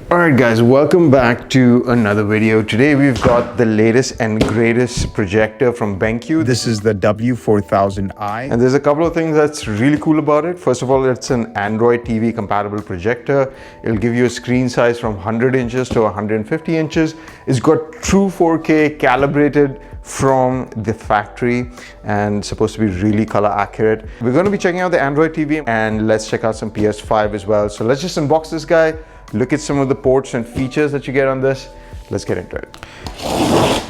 Alright guys, welcome back to another video. Today we've got the latest and greatest projector from Benq. This is the W4000i. And there's a couple of things that's really cool about it. First of all, it's an Android TV compatible projector. It'll give you a screen size from 100 inches to 150 inches. It's got true 4K calibrated from the factory and supposed to be really color accurate. We're going to be checking out the Android TV and let's check out some PS5 as well. So let's just unbox this guy, look at some of the ports and features that you get on this. Let's get into it.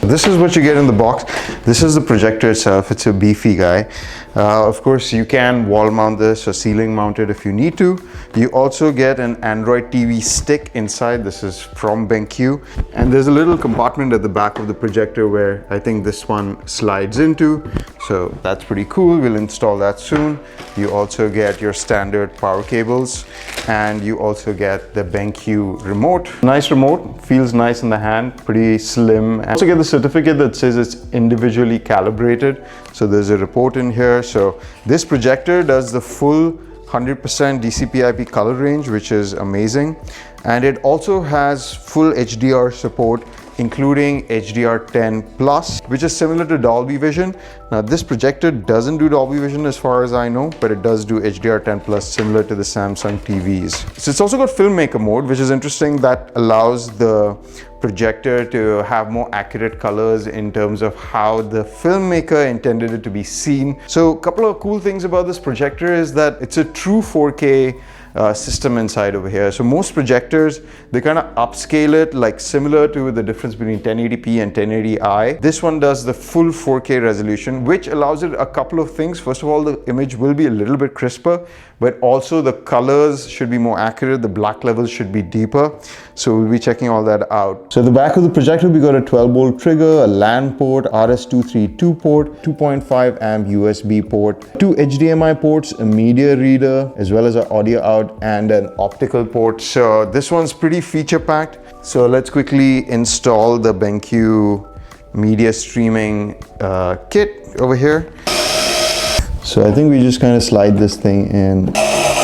This is what you get in the box. This is the projector itself. It's a beefy guy. Of course, you can wall mount this or ceiling mount it if you need to. You also get an Android TV stick inside. This is from Benq. And there's a little compartment at the back of the projector where I think this one slides into. So that's pretty cool. We'll install that soon. You also get your standard power cables and you also get the Benq remote. Nice remote, feels nice in the hand, pretty slim. And also get the certificate that says it's individually calibrated. So there's a report in here. So this projector does the full 100% DCP-IP color range, which is amazing. And it also has full HDR support, including HDR10 Plus, which is similar to Dolby Vision. Now this projector doesn't do Dolby Vision as far as I know, but it does do HDR10 Plus similar to the Samsung TVs. So it's also got filmmaker mode, which is interesting. That allows the projector to have more accurate colors in terms of how the filmmaker intended it to be seen. So a couple of cool things about this projector is that it's a true 4K system inside over here. So most projectors, they kind of upscale it, like similar to the difference between 1080p and 1080i. This one does the full 4K resolution, which allows it a couple of things. First of all, the image will be a little bit crisper, but also the colors should be more accurate. The black levels should be deeper. So we'll be checking all that out. So the back of the projector, we got a 12-volt trigger, a LAN port, RS-232 port, 2.5 amp USB port, two HDMI ports, a media reader, as well as an audio out and an optical port. So this one's pretty feature packed. So let's quickly install the Benq media streaming kit over here. So I think we just kind of slide this thing in.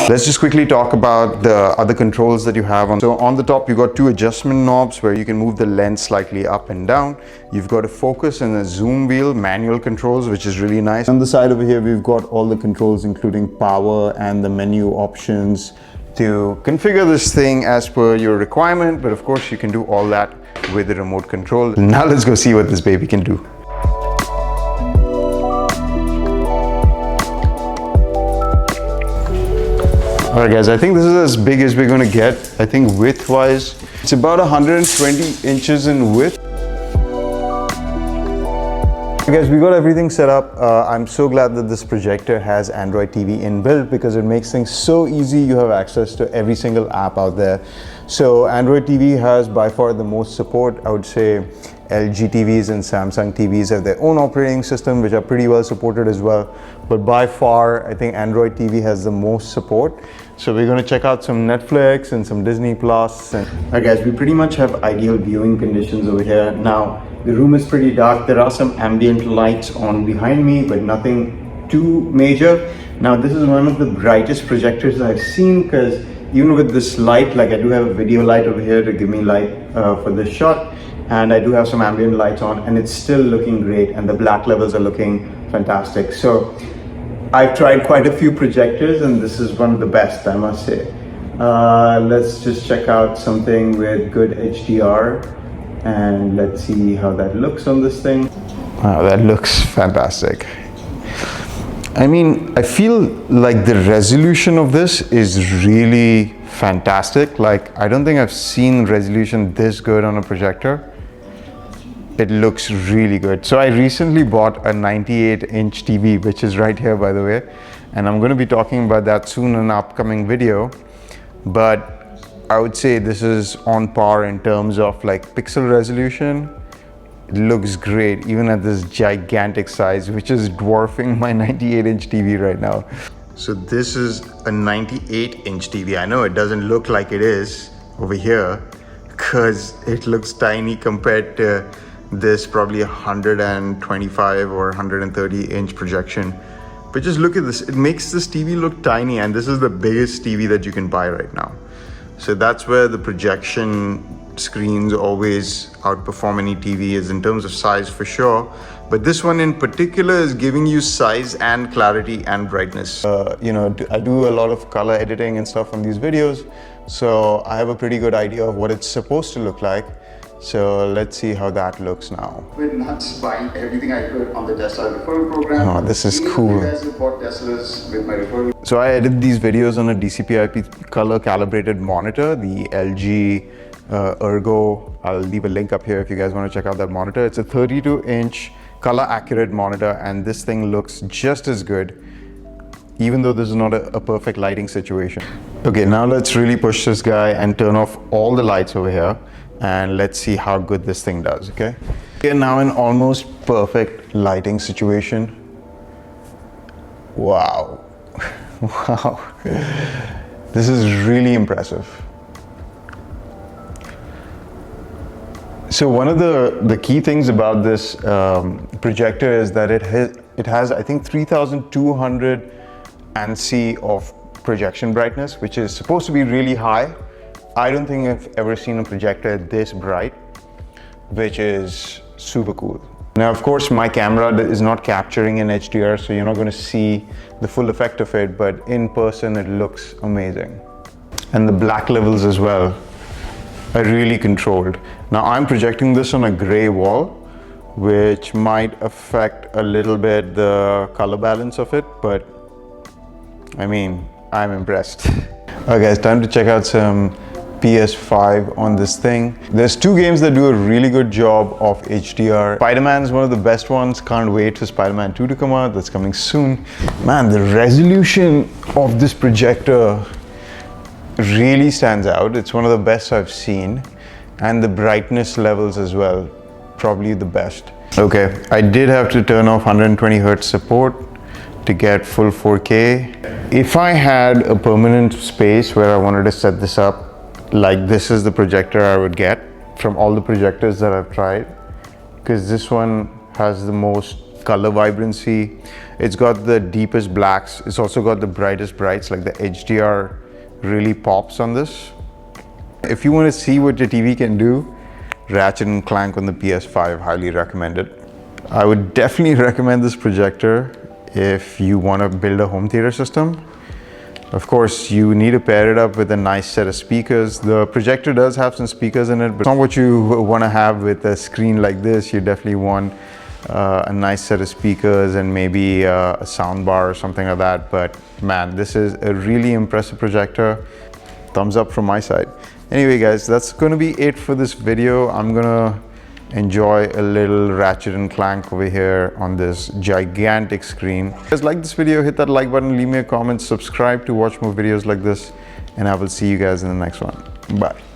Let's just quickly talk about the other controls that you have on. So on the top, you've got two adjustment knobs where you can move the lens slightly up and down. You've got a focus and a zoom wheel, manual controls, which is really nice. On the side over here, we've got all the controls, including power and the menu options to configure this thing as per your requirement. But of course, you can do all that with the remote control. Now let's go see what this baby can do. Alright guys, I think this is as big as we're going to get. I think width-wise, it's about 120 inches in width. Guys, we got everything set up. I'm so glad that this projector has Android TV inbuilt because it makes things so easy. You have access to every single app out there. So Android TV has by far the most support. I would say LG TVs and Samsung TVs have their own operating system, which are pretty well supported as well. But by far, I think Android TV has the most support. So we're going to check out some Netflix and some Disney Plus. Alright guys, we pretty much have ideal viewing conditions over here. Now, the room is pretty dark. There are some ambient lights on behind me, but nothing too major. Now, this is one of the brightest projectors I've seen because even with this light, like I do have a video light over here to give me light for this shot. And I do have some ambient lights on and it's still looking great and the black levels are looking fantastic. So I've tried quite a few projectors and this is one of the best, I must say. Let's just check out something with good HDR and let's see how that looks on this thing. Wow, that looks fantastic. I mean, I feel like the resolution of this is really fantastic. Like, I don't think I've seen resolution this good on a projector. It looks really good. So I recently bought a 98-inch TV, which is right here, by the way. And I'm going to be talking about that soon in an upcoming video. But I would say this is on par in terms of like pixel resolution. It looks great, even at this gigantic size, which is dwarfing my 98-inch TV right now. So this is a 98-inch TV. I know it doesn't look like it is over here because it looks tiny compared to this probably 125 or 130-inch projection. But just look at this. It makes this TV look tiny, and this is the biggest TV that you can buy right now. So that's where the projection screens always outperform any TV is in terms of size for sure. But this one in particular is giving you size and clarity and brightness. You know, I do a lot of color editing and stuff on these videos, so I have a pretty good idea of what it's supposed to look like. So let's see how that looks now. Went nuts buying everything I could on the Tesla referral program. Oh, this is cool. You guys have bought Teslas with my referral. So I edit these videos on a DCP-IP color calibrated monitor, the LG Ergo. I'll leave a link up here if you guys want to check out that monitor. It's a 32-inch color accurate monitor, and this thing looks just as good, even though this is not a perfect lighting situation. Okay, now let's really push this guy and turn off all the lights over here, and let's see how good this thing does, okay? We're now in almost perfect lighting situation. Wow. Wow. This is really impressive. So one of the key things about this projector is that it has I think 3200 Ansi of projection brightness, which is supposed to be really high. I don't think I've ever seen a projector this bright, which is super cool. Now, of course, my camera is not capturing in HDR, so you're not going to see the full effect of it, but in person it looks amazing. And the black levels as well are really controlled. Now, I'm projecting this on a gray wall, which might affect a little bit the color balance of it, but I mean, I'm impressed. Okay, guys, time to check out some PS5 on this thing. There's two games that do a really good job of HDR. Spider-Man is one of the best ones. Can't wait for Spider-Man 2 to come out. That's coming soon. Man, the resolution of this projector really stands out. It's one of the best I've seen. And the brightness levels as well, probably the best. Okay, I did have to turn off 120 Hz support to get full 4K. If I had a permanent space where I wanted to set this up, like this is the projector I would get from all the projectors that I've tried, because this one has the most color vibrancy. It's got the deepest blacks. It's also got the brightest brights, like the HDR really pops on this. If you want to see what your TV can do, Ratchet and Clank on the PS5, highly recommend it. I would definitely recommend this projector if you want to build a home theater system. Of course, you need to pair it up with a nice set of speakers. The projector does have some speakers in it, but it's not what you want to have with a screen like this. You definitely want a nice set of speakers and maybe a sound bar or something like that. But man, this is a really impressive projector. Thumbs up from my side. Anyway, guys, that's going to be it for this video. I'm going to enjoy a little Ratchet and Clank over here on this gigantic screen. If you guys like this video, hit that like button, leave me a comment, subscribe to watch more videos like this, and I will see you guys in the next one. Bye.